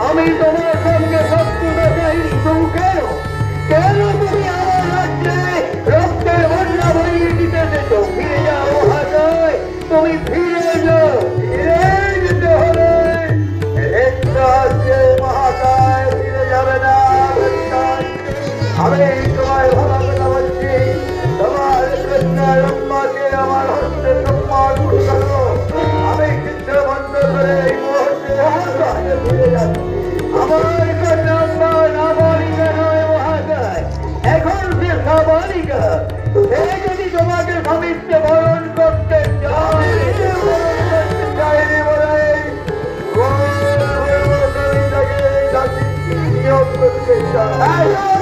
আমি তোমার সঙ্গে শত্রুতা চাই কেন কেন তুমি আমার রাজ্যে রক্তের বন্যা বইয়ে দিতেছে তো ফিরে যাও মহাশয় তুমি ফিরে যাও ফিরে যেতে হবে মহাশয় ফিরে যাবে না আমি তোমায় ভালো কথা বলছি তোমার কন্যার আম্মাকে আমার হস্তে সম্মান করো আমি চিত্র বন্ধ করে এই মুহূর্তে ফিরে যাচ্ছি আমার কন্যা নাবালিকা নয় মহাশয় এখন সে সাবালিকা সে যদি তোমাকে স্বামীত্বে বরণ করতে চাইনি বলে নিয়োগ করতে চাই